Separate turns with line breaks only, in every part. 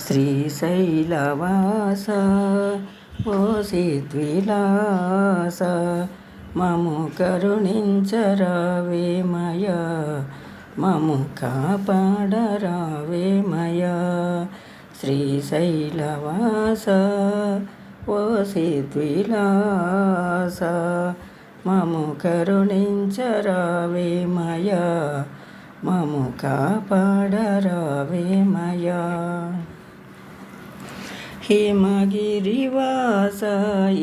శ్రీశైలవాస ఓ సిద్విలాస మము కరుణించరావేమయా మము కాపాడరావేమయా శ్రీశైలవాస ఓ సిద్విలాస మము కరుణించరావేమయా మము కాపాడరావేమయా హిమగిరివాస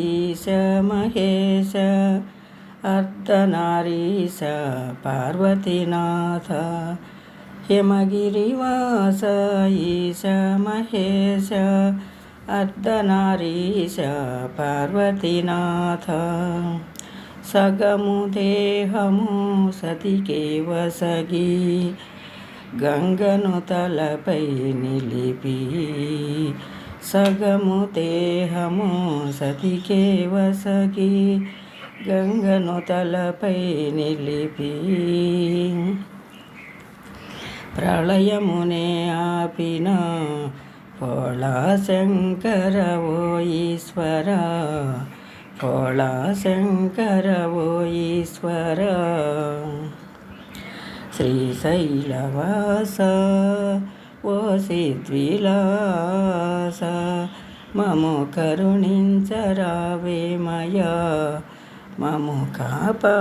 ఈశ మహేశ అర్ధనారీశ పార్వతీనాథ హిమగిరివాస ఈశ మహేశ అర్ధనారీశ పార్వతీనాథ సగము దేహము సతికే వసగి గంగను తలపై నిలిపి సగము దేహము సతికే వసగి గంగను తలపై నిలిపి ప్రళయమునే ఆపిన పోళా శంకర ఓ ఈశ్వర పోళా శంకర ఓ ఈశ్వర శ్రీశైలవాస ఓ సిద్విలాస మము కరుణించరావేమయా మము కాపాడరావేమయా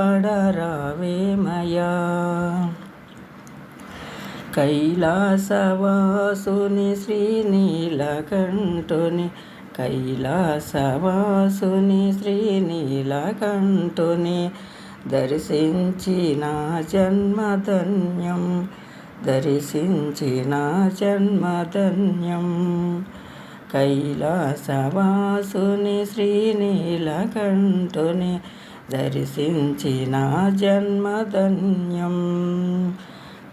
కైలాసవాసుని శ్రీనీలకంఠుని కైలాసవాసుని శ్రీనీలకంఠుని దర్శించిన జన్మధన్యం దర్శించిన జన్మధన్యం కైలాసవాసుని శ్రీనీలకంఠుని దర్శించిన జన్మధన్యం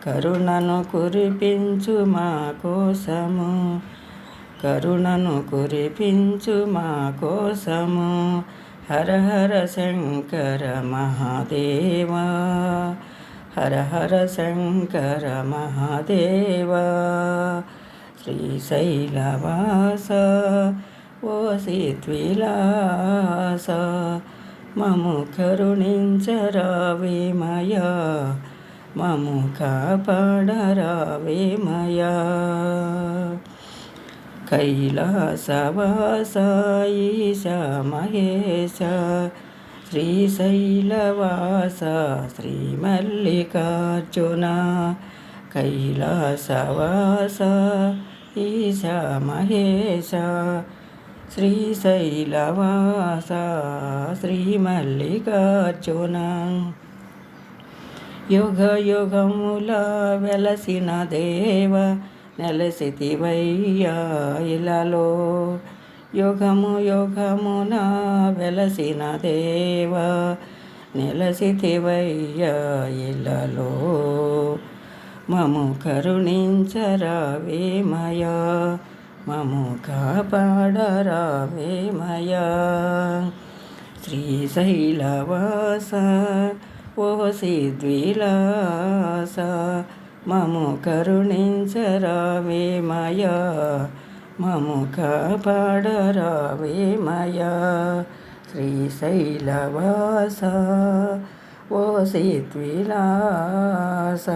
కరుణను కురిపించు మా కోసము కరుణను కురిపించు మా కోసము హర హర శంకర మహాదేవా హర హర శంకర మహాదేవా శ్రీశైలవాస ఓ సిద్విలాస మము కరుణించరావేమయా మము కాపాడరావేమయా కైలాసవాస ఈశ మహేశ శ్రీశైలవాస శ్రీ మల్లికార్జున కైలాసవాస ఈశ మహేశ శ్రీశైలవాస శ్రీ మల్లికార్జున యుగ యుగముల వెలసిన దేవ నెలసితివయ్యా ఇలలో యుగము యుగమున వెలసిన దేవ నెలసితివయ్యా ఇలలో మము కరుణించరావేమయా మము కాపాడరావేమయా శ్రీశైలవాస ఓ సిద్విలాస మము కరుణించరావేమయా మము కాపాడరావేమయా శ్రీశైలవాస ఓ సిద్విలాస